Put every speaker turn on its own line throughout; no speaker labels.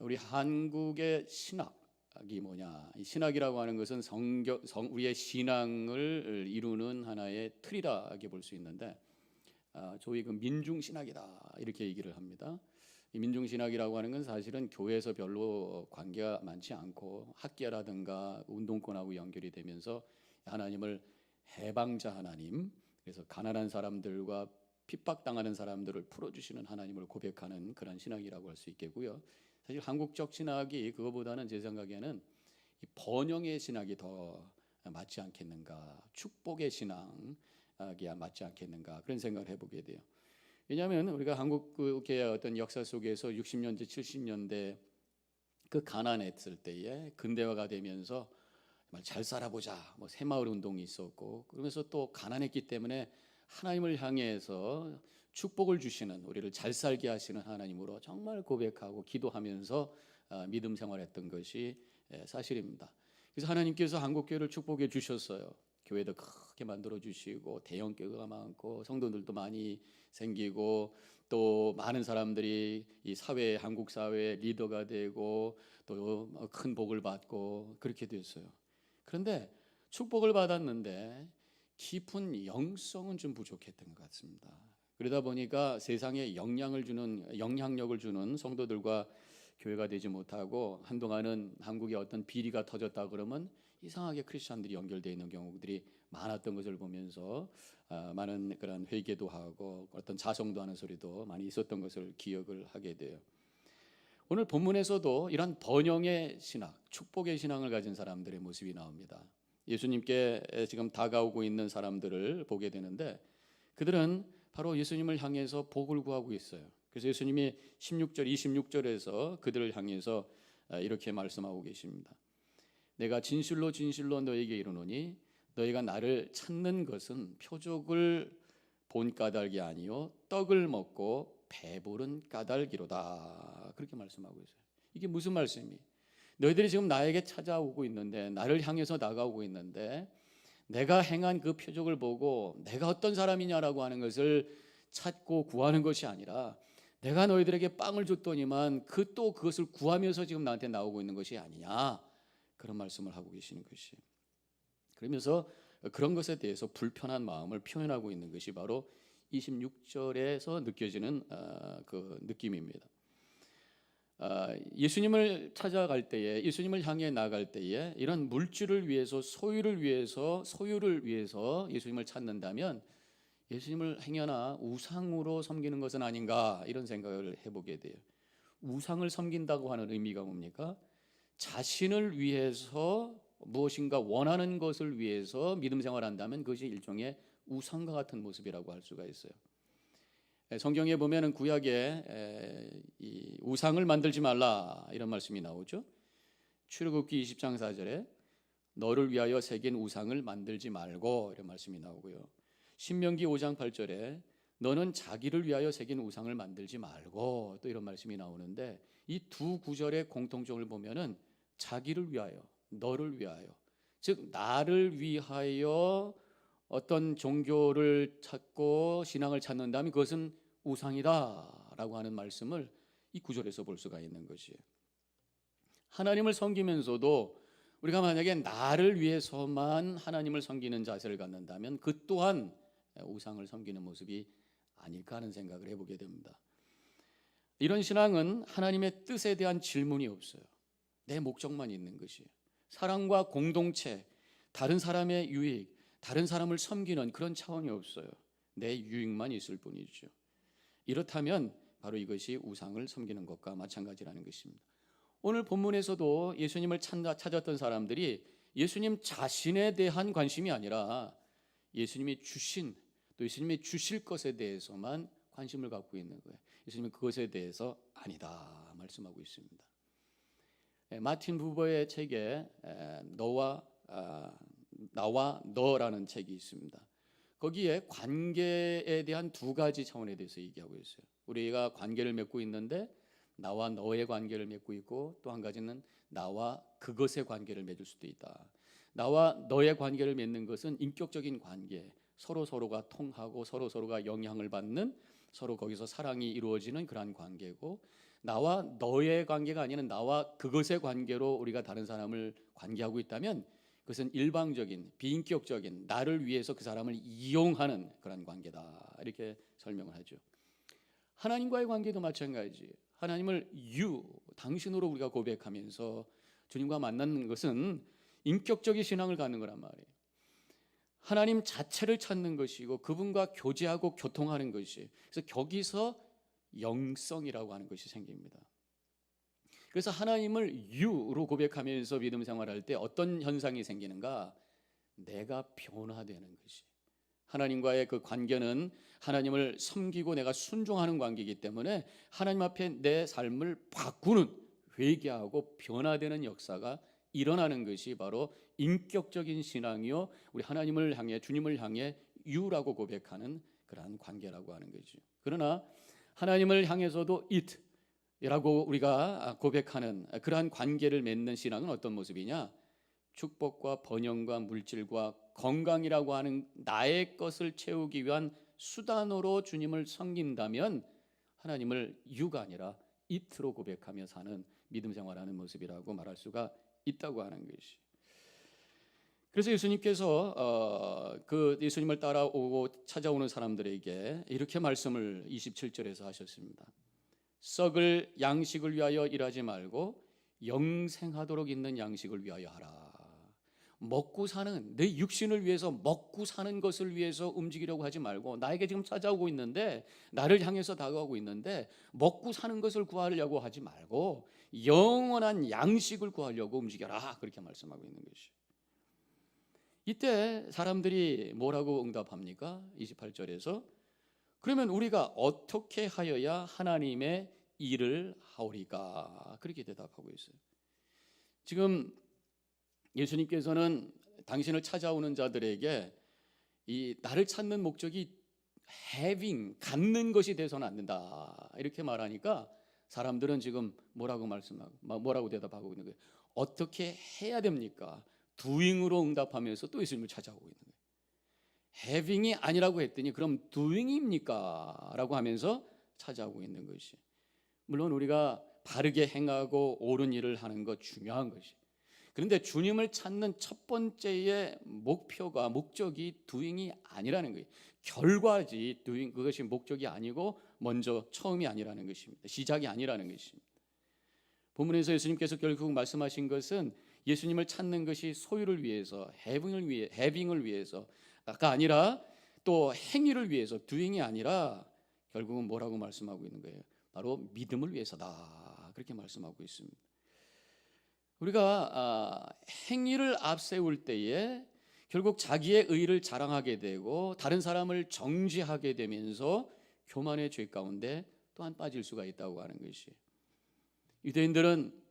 우리 한국의 신학이 뭐냐? 이 신학이라고 하는 것은 우리의 신앙을 이루는 하나의 틀이라고 볼 수 있는데, 저희 그 민중신학이다 이렇게 얘기를 합니다. 이 민중신학이라고 하는 건 사실은 교회에서 별로 관계가 많지 않고 학계라든가 운동권하고 연결이 되면서 하나님을 해방자 하나님, 그래서 가난한 사람들과 핍박당하는 사람들을 풀어주시는 하나님을 고백하는 그런 신학이라고 할 수 있겠고요. 사실 한국적 신학이 그거보다는 제 생각에는 이 번영의 신학이 더 맞지 않겠는가, 축복의 신앙이 맞지 않겠는가, 그런 생각을 해보게 돼요. 왜냐하면 우리가 한국의 어떤 역사 속에서 60년대, 70년대 그 가난했을 때에 근대화가 되면서 정말 잘 살아보자, 뭐 새마을 운동이 있었고, 그러면서 또 가난했기 때문에 하나님을 향해서 축복을 주시는, 우리를 잘 살게 하시는 하나님으로 정말 고백하고 기도하면서 믿음 생활했던 것이 사실입니다. 그래서 하나님께서 한국교회를 축복해 주셨어요. 교회도 크게 만들어 주시고 대형 교회가 많고 성도들도 많이 생기고, 또 많은 사람들이 이 사회, 한국 사회의 리더가 되고 또 큰 복을 받고 그렇게 됐어요. 그런데 축복을 받았는데 깊은 영성은 좀 부족했던 것 같습니다. 그러다 보니까 세상에 영향력을 주는 성도들과 교회가 되지 못하고, 한동안은 한국에 어떤 비리가 터졌다 그러면 이상하게 크리스천들이 연결되어 있는 경우들이 많았던 것을 보면서 많은 그런 회개도 하고 어떤 자성도 하는 소리도 많이 있었던 것을 기억을 하게 돼요. 오늘 본문에서도 이런 번영의 신학, 축복의 신앙을 가진 사람들의 모습이 나옵니다. 예수님께 지금 다가오고 있는 사람들을 보게 되는데, 그들은 바로 예수님을 향해서 복을 구하고 있어요. 그래서 예수님이 16절, 26절에서 그들을 향해서 이렇게 말씀하고 계십니다. 내가 진실로 진실로 너에게 이르노니 너희가 나를 찾는 것은 표적을 본 까닭이 아니요 떡을 먹고 배부른 까닭이로다. 그렇게 말씀하고 있어요. 이게 무슨 말씀이? 너희들이 지금 나에게 찾아오고 있는데, 나를 향해서 나가오고 있는데, 내가 행한 그 표적을 보고 내가 어떤 사람이냐라고 하는 것을 찾고 구하는 것이 아니라, 내가 너희들에게 빵을 줬더니만 또 그것을 구하면서 지금 나한테 나오고 있는 것이 아니냐, 그런 말씀을 하고 계시는 것이. 그러면서 그런 것에 대해서 불편한 마음을 표현하고 있는 것이 바로 26절에서 느껴지는 그 느낌입니다. 예수님을 찾아갈 때에, 예수님을 향해 나갈 때에 이런 물질을 위해서, 소유를 위해서 예수님을 찾는다면 예수님을 행여나 우상으로 섬기는 것은 아닌가, 이런 생각을 해보게 돼요. 우상을 섬긴다고 하는 의미가 뭡니까? 자신을 위해서, 무엇인가 원하는 것을 위해서 믿음 생활한다면 그것이 일종의 우상과 같은 모습이라고 할 수가 있어요. 성경에 보면은 구약에 이 우상을 만들지 말라 이런 말씀이 나오죠. 출애굽기 20장 4절에 너를 위하여 새긴 우상을 만들지 말고, 이런 말씀이 나오고요. 신명기 5장 8절에 너는 자기를 위하여 새긴 우상을 만들지 말고, 또 이런 말씀이 나오는데, 이 두 구절의 공통점을 보면은 자기를 위하여, 너를 위하여, 즉 나를 위하여 어떤 종교를 찾고 신앙을 찾는다면 그것은 우상이다라고 하는 말씀을 이 구절에서 볼 수가 있는 것이에요. 하나님을 섬기면서도 우리가 만약에 나를 위해서만 하나님을 섬기는 자세를 갖는다면 그 또한 우상을 섬기는 모습이 아닐까 하는 생각을 해보게 됩니다. 이런 신앙은 하나님의 뜻에 대한 질문이 없어요. 내 목적만 있는 것이에요. 사랑과 공동체, 다른 사람의 유익, 다른 사람을 섬기는 그런 차원이 없어요. 내 유익만 있을 뿐이죠. 이렇다면 바로 이것이 우상을 섬기는 것과 마찬가지라는 것입니다. 오늘 본문에서도 예수님을 찾았던 사람들이 예수님 자신에 대한 관심이 아니라 예수님이 주신, 또 예수님이 주실 것에 대해서만 관심을 갖고 있는 거예요. 예수님은 그것에 대해서 아니다 말씀하고 있습니다. 마틴 부버의 책에 나와 너라는 책이 있습니다. 거기에 관계에 대한 두 가지 차원에 대해서 얘기하고 있어요. 우리가 관계를 맺고 있는데 나와 너의 관계를 맺고 있고, 또 한 가지는 나와 그것의 관계를 맺을 수도 있다. 나와 너의 관계를 맺는 것은 인격적인 관계, 서로가 통하고 서로가 영향을 받는 서로 거기서 사랑이 이루어지는 그러한 관계고, 나와 너의 관계가 아니라 나와 그것의 관계로 우리가 다른 사람을 관계하고 있다면 그것은 일방적인 비인격적인 나를 위해서 그 사람을 이용하는 그런 관계다, 이렇게 설명을 하죠. 하나님과의 관계도 마찬가지. 하나님을 당신으로 우리가 고백하면서 주님과 만나는 것은 인격적인 신앙을 갖는 거란 말이에요. 하나님 자체를 찾는 것이고 그분과 교제하고 교통하는 것이, 그래서 거기서 영성이라고 하는 것이 생깁니다. 그래서 하나님을 유로 고백하면서 믿음 생활할 때 어떤 현상이 생기는가? 내가 변화되는 것이. 하나님과의 그 관계는 하나님을 섬기고 내가 순종하는 관계이기 때문에 하나님 앞에 내 삶을 바꾸는, 회개하고 변화되는 역사가 일어나는 것이 바로 인격적인 신앙이요, 우리 하나님을 향해, 주님을 향해 유라고 고백하는 그러한 관계라고 하는 거죠. 그러나 하나님을 향해서도 it이라고 우리가 고백하는 그러한 관계를 맺는 신앙은 어떤 모습이냐? 축복과 번영과 물질과 건강이라고 하는 나의 것을 채우기 위한 수단으로 주님을 섬긴다면 하나님을 유가 아니라 it로 고백하며 사는 믿음 생활하는 모습이라고 말할 수가 있다고 하는 것이. 그래서 예수님께서 그 예수님을 따라오고 찾아오는 사람들에게 이렇게 말씀을 27절에서 하셨습니다. 썩을 양식을 위하여 일하지 말고 영생하도록 있는 양식을 위하여 하라. 먹고 사는, 내 육신을 위해서 먹고 사는 것을 위해서 움직이려고 하지 말고, 나에게 지금 찾아오고 있는데, 나를 향해서 다가오고 있는데 먹고 사는 것을 구하려고 하지 말고 영원한 양식을 구하려고 움직여라, 그렇게 말씀하고 있는 것이. 이때 사람들이 뭐라고 응답합니까? 28절에서 그러면 우리가 어떻게 하여야 하나님의 일을 하오리까? 그렇게 대답하고 있어요. 지금 예수님께서는 당신을 찾아오는 자들에게 이 나를 찾는 목적이 갖는 것이 돼서는 안 된다, 이렇게 말하니까 사람들은 지금 뭐라고 대답하고 있는 거예요? 어떻게 해야 됩니까? doing으로 응답하면서 또 예수님을 찾아오고 있는 거예요. having이 아니라고 했더니 그럼 doing입니까? 라고 하면서 찾아오고 있는 것이. 물론 우리가 바르게 행하고 옳은 일을 하는 것 중요한 것이, 그런데 주님을 찾는 첫 번째의 목적이 doing이 아니라는 거예요. 결과지 doing, 그것이 목적이 아니고 먼저 처음이 아니라는 것입니다. 시작이 아니라는 것입니다. 본문에서 예수님께서 결국 말씀하신 것은 예수님을 찾는 것이 소유를 위해서, having을 위해서가 아니라 또 행위를 위해서, doing이 아니라 결국은 뭐라고 말씀하고 있는 거예요? 바로 믿음을 위해서다, 그렇게 말씀하고 있습니다. 우리가 행위를 앞세울 때에 결국 자기의 의를 자랑하게 되고 다른 사람을 정죄하게 되면서 교만의 죄 가운데 또한 빠질 수가 있다고 하는 것이. 유대인들은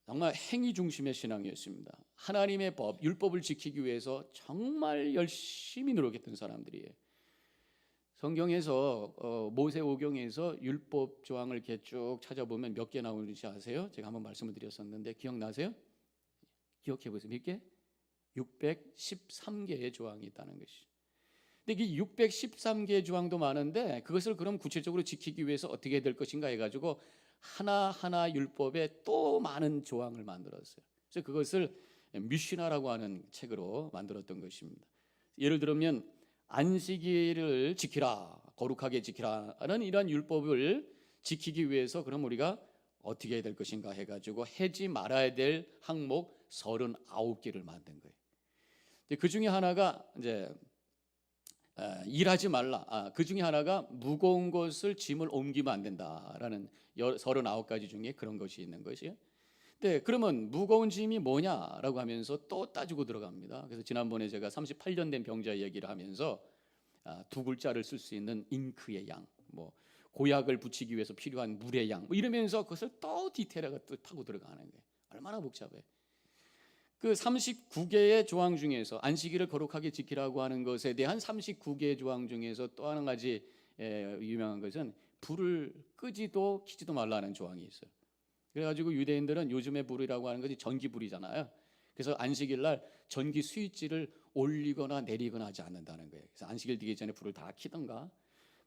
정말 행위 중심의 신앙이었습니다. 하나님의 법, 율법을 지키기 위해서 정말 열심히 노력했던 사람들이에요. 성경에서 모세오경에서 율법 조항을 이렇게 쭉 찾아보면 몇 개 나오는지 아세요? 제가 한번 말씀을 드렸었는데 기억나세요? 기억해 보세요. 몇 개? 613개의 조항이 있다는 것이. 근데 이 613개의 조항도 많은데 그것을 그럼 구체적으로 지키기 위해서 어떻게 해야 될 것인가 해가지고 하나하나 율법에 또 많은 조항을 만들었어요. 그래서 그것을 미시나라고 하는 책으로 만들었던 것입니다. 예를 들면 안식일을 지키라, 거룩하게 지키라는 이러한 율법을 지키기 위해서 그럼 우리가 어떻게 해야 될 것인가 해가지고 해지 말아야 될 항목 39개를 만든 거예요. 그 중에 하나가 이제 일하지 말라. 그 중에 하나가 무거운 것을 짐을 옮기면 안 된다라는 39가지 중에 그런 것이 있는 것이에요. 네, 그러면 무거운 짐이 뭐냐라고 하면서 또 따지고 들어갑니다. 그래서 지난번에 제가 38년 된 병자 얘기를 하면서 두 글자를 쓸 수 있는 잉크의 양, 뭐 고약을 붙이기 위해서 필요한 물의 양, 뭐 이러면서 그것을 또 디테일하게 또 파고 들어가는 거예요. 얼마나 복잡해. 그 39개의 조항 중에서 안식일을 거룩하게 지키라고 하는 것에 대한 39개의 조항 중에서 또 한 가지 유명한 것은 불을 끄지도 키지도 말라는 조항이 있어요. 그래가지고 유대인들은 요즘의 불이라고 하는 것이 전기불이잖아요. 그래서 안식일 날 전기 스위치를 올리거나 내리거나 하지 않는다는 거예요. 그래서 안식일 되기 전에 불을 다 켜던가.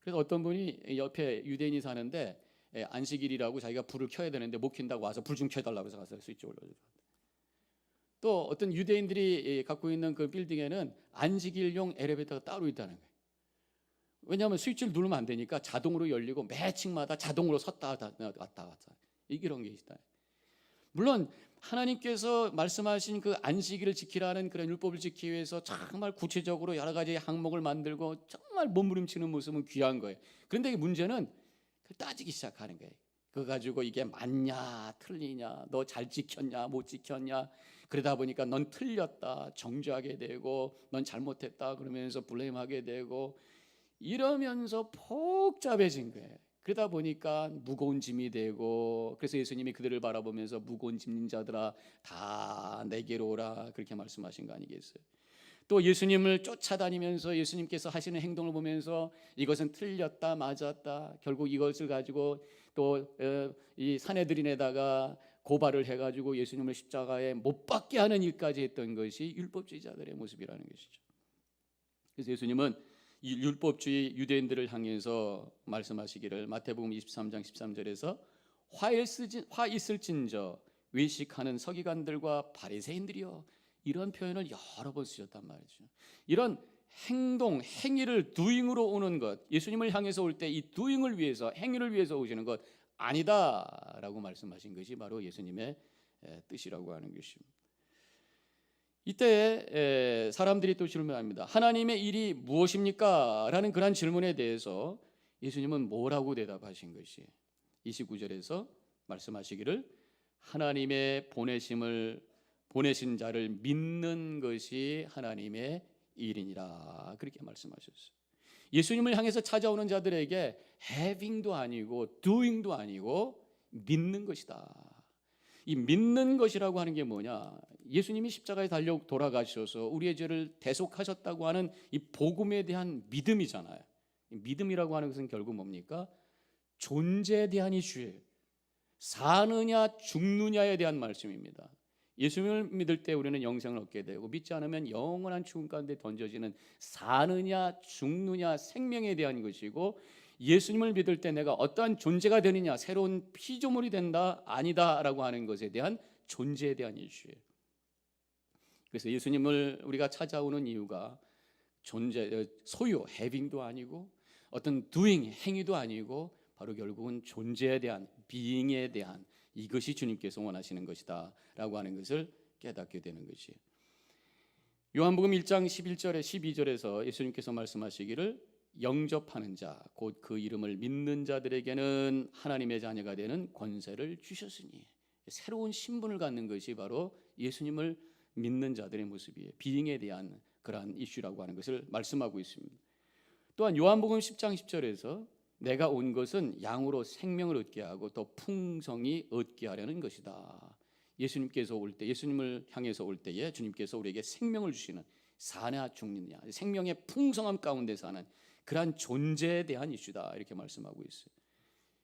그래서 어떤 분이 옆에 유대인이 사는데 안식일이라고 자기가 불을 켜야 되는데 못 켠다고 와서 불 좀 켜달라고 해서 가서 스위치 올려줘. 또 어떤 유대인들이 갖고 있는 그 빌딩에는 안식일용 엘리베이터가 따로 있다는 거예요. 왜냐하면 스위치를 누르면 안 되니까 자동으로 열리고 매 층마다 자동으로 섰다 왔다 갔다 이런 게 있다. 물론 하나님께서 말씀하신 그 안식일을 지키라는 그런 율법을 지키기 위해서 정말 구체적으로 여러 가지 항목을 만들고 정말 몸부림치는 모습은 귀한 거예요. 그런데 이 문제는 따지기 시작하는 거예요. 그거 가지고 이게 맞냐 틀리냐, 너 잘 지켰냐 못 지켰냐, 그러다 보니까 넌 틀렸다 정죄하게 되고 넌 잘못했다 그러면서 블레임하게 되고 이러면서 복잡해진 거예요. 그러다 보니까 무거운 짐이 되고, 그래서 예수님이 그들을 바라보면서 무거운 짐진 자들아 다 내게로 오라 그렇게 말씀하신 거 아니겠어요? 또 예수님을 쫓아다니면서 예수님께서 하시는 행동을 보면서 이것은 틀렸다 맞았다, 결국 이것을 가지고 또 이 사내들인에다가 고발을 해가지고 예수님을 십자가에 못 박게 하는 일까지 했던 것이 율법주의자들의 모습이라는 것이죠. 그래서 예수님은 이 율법주의 유대인들을 향해서 말씀하시기를 마태복음 23장 13절에서 화 있을진저 외식하는 서기관들과 바리새인들이여, 이런 표현을 여러 번 쓰셨단 말이죠. 이런 행동, 행위를 doing으로 오는 것, 예수님을 향해서 올 때 이 doing을 위해서, 행위를 위해서 오시는 것 아니다라고 말씀하신 것이 바로 예수님의 뜻이라고 하는 것입니다. 이때 사람들이 또 질문합니다. 하나님의 일이 무엇입니까? 라는 그런 질문에 대해서 예수님은 뭐라고 대답하신 것이 29절에서 말씀하시기를 하나님의 보내신 자를 믿는 것이 하나님의 일이니라 그렇게 말씀하셨어요. 예수님을 향해서 찾아오는 자들에게 having도 아니고 doing도 아니고 믿는 것이다. 이 믿는 것이라고 하는 게 뭐냐? 예수님이 십자가에 달려 돌아가셔서 우리의 죄를 대속하셨다고 하는 이 복음에 대한 믿음이잖아요. 믿음이라고 하는 것은 결국 뭡니까? 존재에 대한 이슈예요. 사느냐 죽느냐에 대한 말씀입니다. 예수님을 믿을 때 우리는 영생을 얻게 되고, 믿지 않으면 영원한 죽음 가운데 던져지는 사느냐 죽느냐 생명에 대한 것이고, 예수님을 믿을 때 내가 어떠한 존재가 되느냐, 새로운 피조물이 된다 아니다 라고 하는 것에 대한 존재에 대한 이슈예요. 그래서 예수님을 우리가 찾아오는 이유가 소유 having도 아니고 어떤 doing 행위도 아니고 바로 결국은 존재에 대한 being에 대한, 이것이 주님께서 원하시는 것이다 라고 하는 것을 깨닫게 되는 것이에요. 요한복음 1장 11절에 12절에서 예수님께서 말씀하시기를 영접하는 자, 곧 그 이름을 믿는 자들에게는 하나님의 자녀가 되는 권세를 주셨으니, 새로운 신분을 갖는 것이 바로 예수님을 믿는 자들의 모습이에요. 비잉에 대한 그러한 이슈라고 하는 것을 말씀하고 있습니다. 또한 요한복음 10장 10절에서 내가 온 것은 양으로 생명을 얻게 하고 또 풍성히 얻게 하려는 것이다. 예수님께서 올 때, 예수님을 향해서 올 때에 주님께서 우리에게 생명을 주시는, 사냐 죽느냐 생명의 풍성함 가운데 사는 그러한 존재에 대한 이슈다 이렇게 말씀하고 있어요.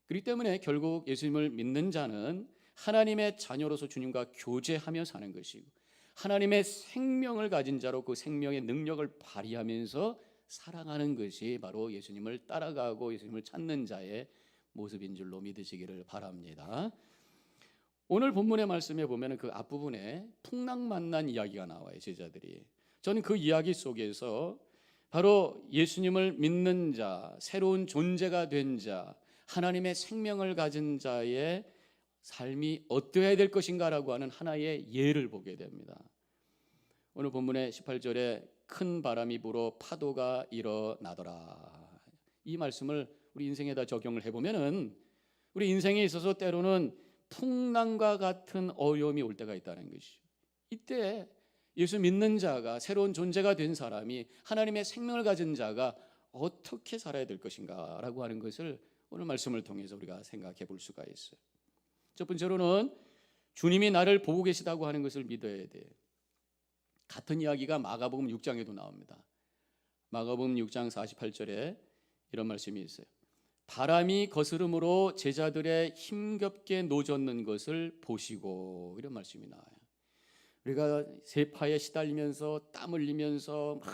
그렇기 때문에 결국 예수님을 믿는 자는 하나님의 자녀로서 주님과 교제하며 사는 것이고, 하나님의 생명을 가진 자로 그 생명의 능력을 발휘하면서 살아가는 것이 바로 예수님을 따라가고 예수님을 찾는 자의 모습인 줄로 믿으시기를 바랍니다. 오늘 본문의 말씀에 보면 그 앞부분에 풍랑만난 이야기가 나와요. 제자들이. 저는 그 이야기 속에서 바로 예수님을 믿는 자, 새로운 존재가 된 자, 하나님의 생명을 가진 자의 삶이 어떠해야 될 것인가라고 하는 하나의 예를 보게 됩니다. 오늘 본문의 18절에 큰 바람이 불어 파도가 일어나더라. 이 말씀을 우리 인생에다 적용을 해보면은 우리 인생에 있어서 때로는 풍랑과 같은 어려움이 올 때가 있다는 것이죠. 이때 예수 믿는 자가, 새로운 존재가 된 사람이, 하나님의 생명을 가진 자가 어떻게 살아야 될 것인가 라고 하는 것을 오늘 말씀을 통해서 우리가 생각해 볼 수가 있어요. 첫 번째로는 주님이 나를 보고 계시다고 하는 것을 믿어야 돼요. 같은 이야기가 마가복음 6장에도 나옵니다. 마가복음 6장 48절에 이런 말씀이 있어요. 바람이 거스름으로 제자들의 힘겹게 노젓는 것을 보시고, 이런 말씀이 나와요. 우리가 세파에 시달리면서 땀 흘리면서 막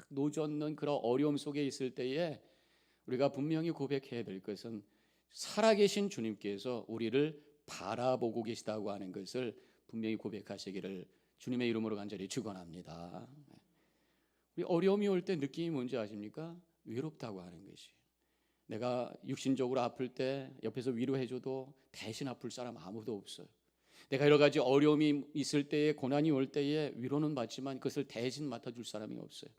노젓는 그런 어려움 속에 있을 때에 우리가 분명히 고백해야 될 것은 살아계신 주님께서 우리를 바라보고 계시다고 하는 것을 분명히 고백하시기를 주님의 이름으로 간절히 축원합니다. 우리 어려움이 올 때 느낌이 뭔지 아십니까? 외롭다고 하는 것이. 내가 육신적으로 아플 때 옆에서 위로해줘도 대신 아플 사람 아무도 없어요. 내가 여러 가지 어려움이 있을 때에, 고난이 올 때에 위로는 받지만 그것을 대신 맡아줄 사람이 없어요.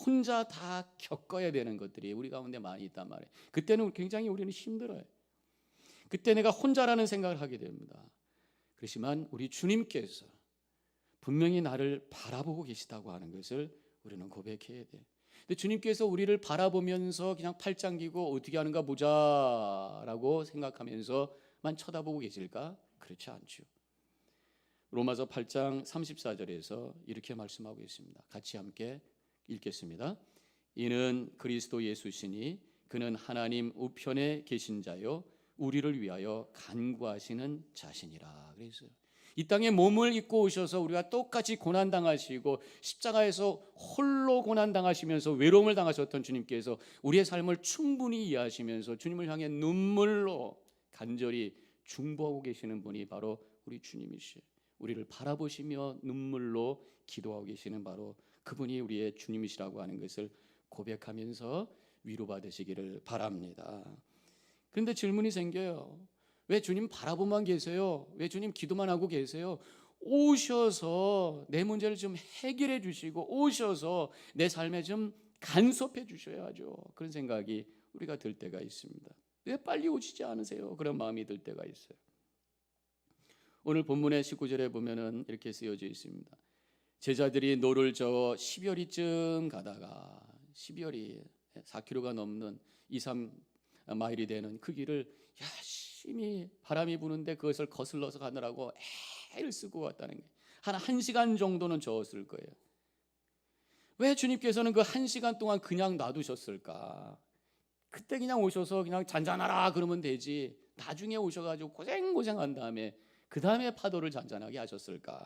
혼자 다 겪어야 되는 것들이 우리 가운데 많이 있단 말이에요. 그때는 굉장히 우리는 힘들어요. 그때 내가 혼자라는 생각을 하게 됩니다. 그렇지만 우리 주님께서 분명히 나를 바라보고 계시다고 하는 것을 우리는 고백해야 돼. 근데 주님께서 우리를 바라보면서 그냥 팔짱 끼고 어떻게 하는가 보자라고 생각하면서만 쳐다보고 계실까? 그렇지 않죠. 로마서 8장 34절에서 이렇게 말씀하고 있습니다. 같이 함께 읽겠습니다. 이는 그리스도 예수시니 그는 하나님 우편에 계신 자요 우리를 위하여 간구하시는 자신이라 그랬어요. 이 땅에 몸을 입고 오셔서 우리가 똑같이 고난당하시고 십자가에서 홀로 고난당하시면서 외로움을 당하셨던 주님께서 우리의 삶을 충분히 이해하시면서 주님을 향해 눈물로 간절히 중보하고 계시는 분이 바로 우리 주님이시에요. 우리를 바라보시며 눈물로 기도하고 계시는 바로 그분이 우리의 주님이시라고 하는 것을 고백하면서 위로받으시기를 바랍니다. 그런데 질문이 생겨요. 왜 주님 바라보만 계세요? 왜 주님 기도만 하고 계세요? 오셔서 내 문제를 좀 해결해 주시고 오셔서 내 삶에 좀 간섭해 주셔야죠. 그런 생각이 우리가 들 때가 있습니다. 왜 빨리 오시지 않으세요? 그런 마음이 들 때가 있어요. 오늘 본문의 19절에 보면은 이렇게 쓰여져 있습니다. 제자들이 노를 저어 10여리쯤 가다가 10여리 4km가 넘는 2, 3마일이 되는 그 길을 열심히 바람이 부는데 그것을 거슬러서 가느라고 애를 쓰고 왔다는 거예요. 한 1시간 정도는 저었을 거예요. 왜 주님께서는 그 1시간 동안 그냥 놔두셨을까? 그때 그냥 오셔서 그냥 잔잔하라 그러면 되지. 나중에 오셔가지고 고생한 다음에 그 다음에 파도를 잔잔하게 하셨을까?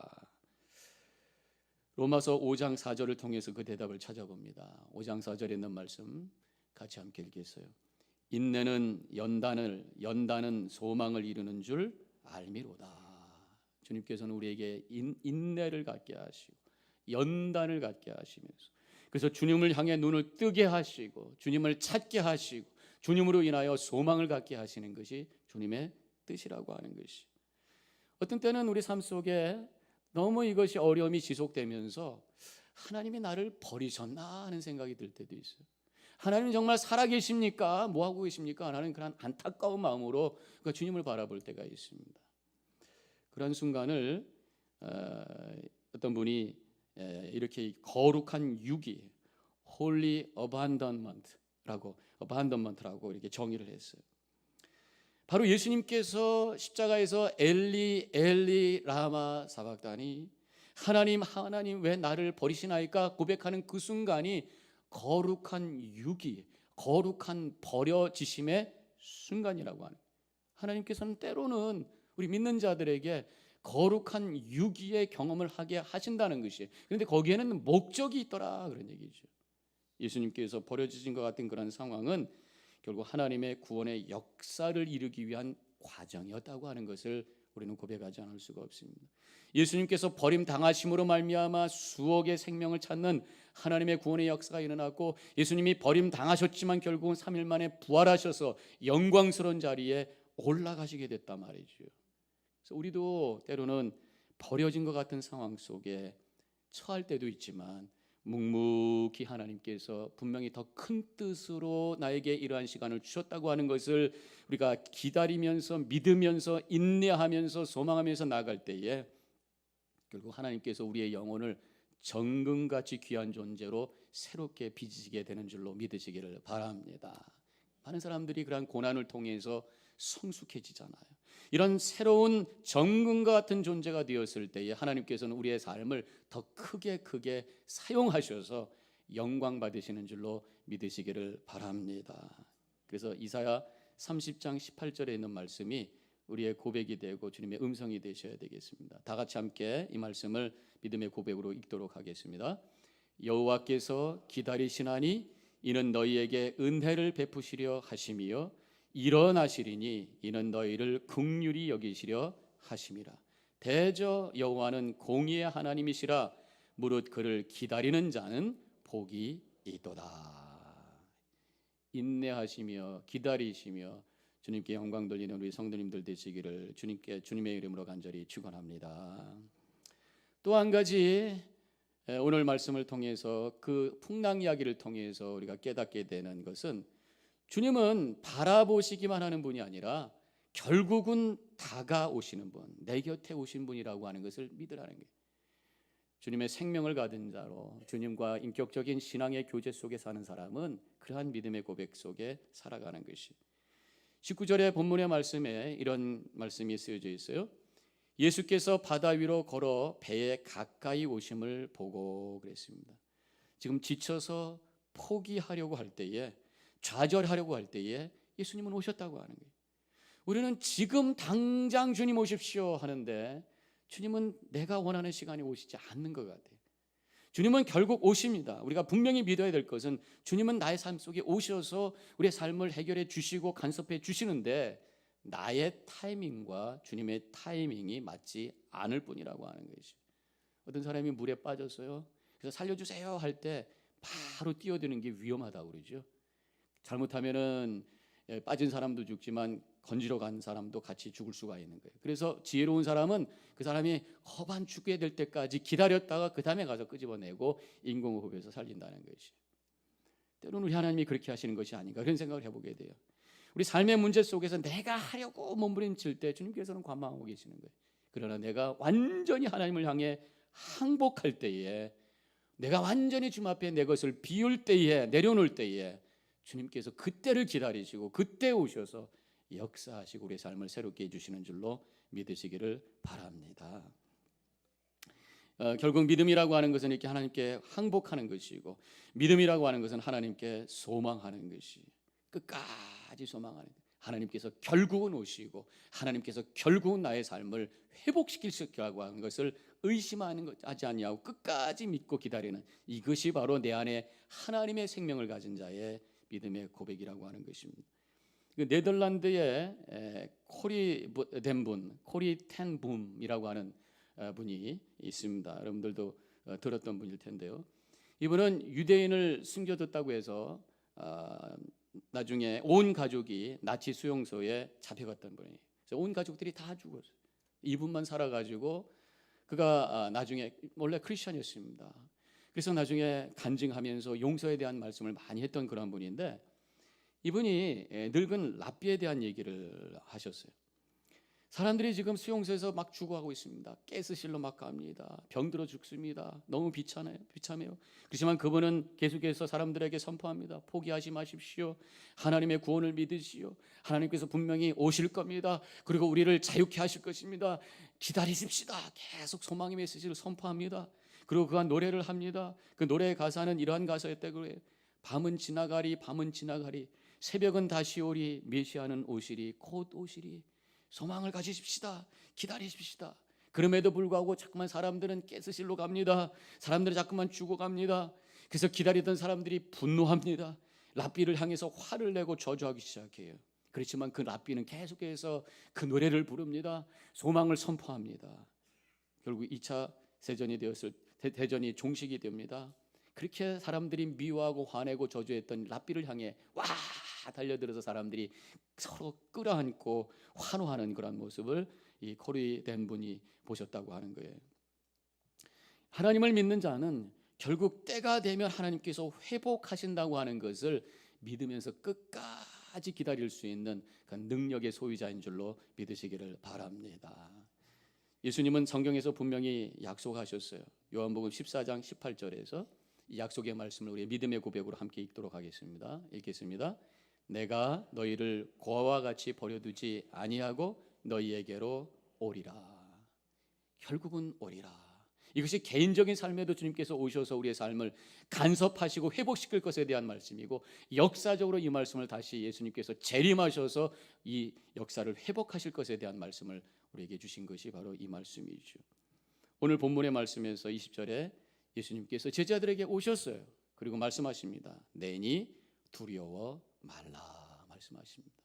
로마서 5장 4절을 통해서 그 대답을 찾아봅니다. 5장 4절에 있는 말씀 같이 함께 읽겠어요. 인내는 연단은 소망을 이루는 줄 알미로다. 주님께서는 우리에게 인내를 갖게 하시고 연단을 갖게 하시면서 그래서 주님을 향해 눈을 뜨게 하시고 주님을 찾게 하시고 주님으로 인하여 소망을 갖게 하시는 것이 주님의 뜻이라고 하는 것이. 어떤 때는 우리 삶 속에 너무 이것이 어려움이 지속되면서 하나님이 나를 버리셨나 하는 생각이 들 때도 있어요. 하나님 정말 살아계십니까? 뭐하고 계십니까? 하는 그런 안타까운 마음으로 주님을 바라볼 때가 있습니다. 그런 순간을 어떤 분이 이렇게 거룩한 유기 Holy Abandonment라고 이렇게 정의를 했어요. 바로 예수님께서 십자가에서 엘리 엘리 라마 사박다니 하나님 왜 나를 버리시나이까 고백하는 그 순간이 거룩한 유기, 거룩한 버려지심의 순간이라고 하는. 하나님께서는 때로는 우리 믿는 자들에게 거룩한 유기의 경험을 하게 하신다는 것이에요. 그런데 거기에는 목적이 있더라 그런 얘기죠. 예수님께서 버려지신 것 같은 그런 상황은 결국 하나님의 구원의 역사를 이루기 위한 과정이었다고 하는 것을 우리는 고백하지 않을 수가 없습니다. 예수님께서 버림당하심으로 말미암아 수억의 생명을 찾는 하나님의 구원의 역사가 일어났고 예수님이 버림당하셨지만 결국은 3일 만에 부활하셔서 영광스러운 자리에 올라가시게 됐단 말이죠. 그래서 우리도 때로는 버려진 것 같은 상황 속에 처할 때도 있지만 묵묵히 하나님께서 분명히 더 큰 뜻으로 나에게 이러한 시간을 주셨다고 하는 것을 우리가 기다리면서 믿으면서 인내하면서 소망하면서 나아갈 때에 결국 하나님께서 우리의 영혼을 정금같이 귀한 존재로 새롭게 빚으시게 되는 줄로 믿으시기를 바랍니다. 많은 사람들이 그러한 고난을 통해서 성숙해지잖아요. 이런 새로운 정금과 같은 존재가 되었을 때에 하나님께서는 우리의 삶을 더 크게 사용하셔서 영광 받으시는 줄로 믿으시기를 바랍니다. 그래서 이사야 30장 18절에 있는 말씀이 우리의 고백이 되고 주님의 음성이 되셔야 되겠습니다. 다 같이 함께 이 말씀을 믿음의 고백으로 읽도록 하겠습니다. 여호와께서 기다리시나니 이는 너희에게 은혜를 베푸시려 하심이요 일어나시리니 이는 너희를 긍휼히 여기시려 하심이라. 대저 여호와는 공의의 하나님이시라. 무릇 그를 기다리는 자는 복이 있도다. 인내하시며 기다리시며 주님께 영광 돌리는 우리 성도님들 되시기를 주님의 이름으로 간절히 축원합니다. 또 한 가지 오늘 말씀을 통해서 그 풍랑 이야기를 통해서 우리가 깨닫게 되는 것은 주님은 바라보시기만 하는 분이 아니라 결국은 다가오시는 분, 내 곁에 오신 분이라고 하는 것을 믿으라는 거예요. 주님의 생명을 가진 자로 주님과 인격적인 신앙의 교제 속에 사는 사람은 그러한 믿음의 고백 속에 살아가는 것이. 19절의 본문의 말씀에 이런 말씀이 쓰여져 있어요. 예수께서 바다 위로 걸어 배에 가까이 오심을 보고 그랬습니다. 지금 지쳐서 포기하려고 할 때에, 좌절하려고 할 때에 예수님은 오셨다고 하는 거예요. 우리는 지금 당장 주님 오십시오 하는데 주님은 내가 원하는 시간에 오시지 않는 것 같아요. 주님은 결국 오십니다. 우리가 분명히 믿어야 될 것은 주님은 나의 삶 속에 오셔서 우리의 삶을 해결해 주시고 간섭해 주시는데 나의 타이밍과 주님의 타이밍이 맞지 않을 뿐이라고 하는 것이. 어떤 사람이 물에 빠졌어요. 그래서 살려주세요 할 때 바로 뛰어드는 게 위험하다고 그러죠. 잘못하면은 빠진 사람도 죽지만 건지러 간 사람도 같이 죽을 수가 있는 거예요. 그래서 지혜로운 사람은 그 사람이 허반 죽게 될 때까지 기다렸다가 그 다음에 가서 끄집어내고 인공호흡에서 살린다는 것이. 때로는 우리 하나님이 그렇게 하시는 것이 아닌가 그런 생각을 해보게 돼요. 우리 삶의 문제 속에서 내가 하려고 몸부림칠 때 주님께서는 관망하고 계시는 거예요. 그러나 내가 완전히 하나님을 향해 항복할 때에, 내가 완전히 주님 앞에 내 것을 비울 때에, 내려놓을 때에 주님께서 그때를 기다리시고 그때 오셔서 역사하시고 우리의 삶을 새롭게 해주시는 줄로 믿으시기를 바랍니다. 결국 믿음이라고 하는 것은 이렇게 하나님께 항복하는 것이고, 믿음이라고 하는 것은 하나님께 소망하는 것이, 끝까지 소망하는, 하나님께서 결국은 오시고 하나님께서 결국은 나의 삶을 회복시킬 수 있다고 하는 것을 의심하는 것 하지 않냐고 끝까지 믿고 기다리는, 이것이 바로 내 안에 하나님의 생명을 가진 자의 믿음의 고백이라고 하는 것입니다. 네덜란드의 코리 텐붐이라고 하는 분이 있습니다. 여러분들도 들었던 분일 텐데요. 이분은 유대인을 숨겨뒀다고 해서 나중에 온 가족이 나치 수용소에 잡혀갔던 분이에요. 그래서 온 가족들이 다 죽었어요. 이분만 살아가지고, 그가 나중에 원래 크리스천이었습니다. 그래서 나중에 간증하면서 용서에 대한 말씀을 많이 했던 그런 분인데, 이분이 늙은 랍비에 대한 얘기를 하셨어요. 사람들이 지금 수용소에서 막 죽어가고 있습니다. 가스실로 막 갑니다. 병들어 죽습니다. 너무 비참해요. 그렇지만 그분은 계속해서 사람들에게 선포합니다. 포기하지 마십시오. 하나님의 구원을 믿으시오. 하나님께서 분명히 오실 겁니다. 그리고 우리를 자유케 하실 것입니다. 기다리십시다. 계속 소망의 메시지를 선포합니다. 그리고 그가 노래를 합니다. 그 노래의 가사는 이러한 가사였다고 해요. 밤은 지나가리 새벽은 다시 오리 메시아는 오시리 곧 오시리. 소망을 가지십시다. 기다리십시다. 그럼에도 불구하고 자꾸만 사람들은 가스실로 갑니다. 사람들은 자꾸만 죽어갑니다. 그래서 기다리던 사람들이 분노합니다. 랍비를 향해서 화를 내고 저주하기 시작해요. 그렇지만 그 랍비는 계속해서 그 노래를 부릅니다. 소망을 선포합니다. 결국 2차 대전이 종식이 됩니다. 그렇게 사람들이 미워하고 화내고 저주했던 랍비를 향해 와 달려들어서 사람들이 서로 끌어안고 환호하는 그런 모습을 이 코리된 분이 보셨다고 하는 거예요. 하나님을 믿는 자는 결국 때가 되면 하나님께서 회복하신다고 하는 것을 믿으면서 끝까지 기다릴 수 있는 그 능력의 소유자인 줄로 믿으시기를 바랍니다. 예수님은 성경에서 분명히 약속하셨어요. 요한복음 14장 18절에서 이 약속의 말씀을 우리의 믿음의 고백으로 함께 읽도록 하겠습니다. 읽겠습니다. 내가 너희를 고아와 같이 버려두지 아니하고 너희에게로 오리라. 결국은 오리라. 이것이 개인적인 삶에도 주님께서 오셔서 우리의 삶을 간섭하시고 회복시킬 것에 대한 말씀이고, 역사적으로 이 말씀을 다시 예수님께서 재림하셔서 이 역사를 회복하실 것에 대한 말씀을 우리에게 주신 것이 바로 이 말씀이죠. 오늘 본문의 말씀에서 20절에 예수님께서 제자들에게 오셨어요. 그리고 말씀하십니다. 내니 두려워 말라 말씀하십니다.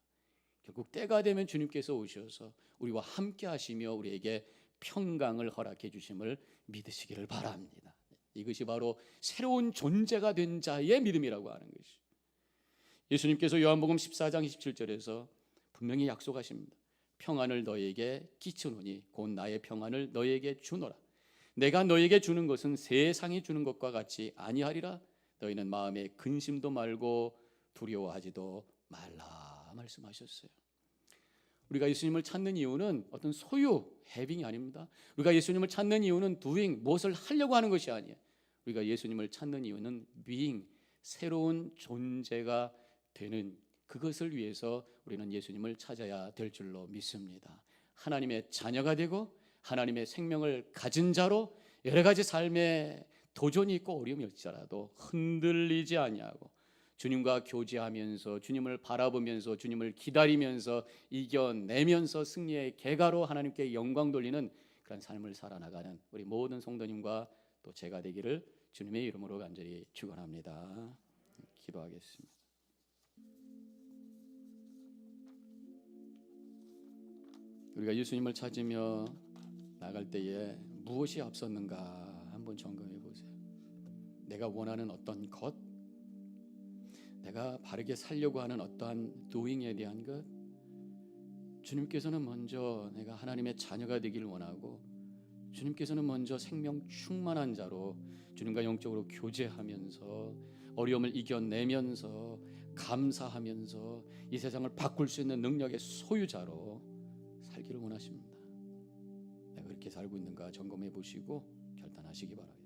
결국 때가 되면 주님께서 오셔서 우리와 함께 하시며 우리에게 평강을 허락해 주심을 믿으시기를 바랍니다. 이것이 바로 새로운 존재가 된 자의 믿음이라고 하는 것이죠. 예수님께서 요한복음 14장 27절에서 분명히 약속하십니다. 평안을 너에게 끼치노니 곧 나의 평안을 너에게 주노라. 내가 너에게 주는 것은 세상이 주는 것과 같이 아니하리라. 너희는 마음에 근심도 말고 두려워하지도 말라 말씀하셨어요. 우리가 예수님을 찾는 이유는 어떤 소유, having이 아닙니다. 우리가 예수님을 찾는 이유는 doing, 무엇을 하려고 하는 것이 아니에요. 우리가 예수님을 찾는 이유는 being, 새로운 존재가 되는 그것을 위해서 우리는 예수님을 찾아야 될 줄로 믿습니다. 하나님의 자녀가 되고 하나님의 생명을 가진 자로 여러 가지 삶에 도전이 있고 어려움이 있더라도 흔들리지 아니하고 주님과 교제하면서 주님을 바라보면서 주님을 기다리면서 이겨내면서 승리의 계가로 하나님께 영광 돌리는 그런 삶을 살아나가는 우리 모든 성도님과 또 제가 되기를 주님의 이름으로 간절히 축원합니다. 기도하겠습니다. 우리가 예수님을 찾으며 나갈 때에 무엇이 앞섰는가 한번 점검해 보세요. 내가 원하는 어떤 것, 내가 바르게 살려고 하는 어떠한 doing에 대한 것, 주님께서는 먼저 내가 하나님의 자녀가 되기를 원하고 주님께서는 먼저 생명 충만한 자로 주님과 영적으로 교제하면서 어려움을 이겨내면서 감사하면서 이 세상을 바꿀 수 있는 능력의 소유자로 살기를 원하십니다. 내가 그렇게 살고 있는가 점검해 보시고 결단하시기 바랍니다.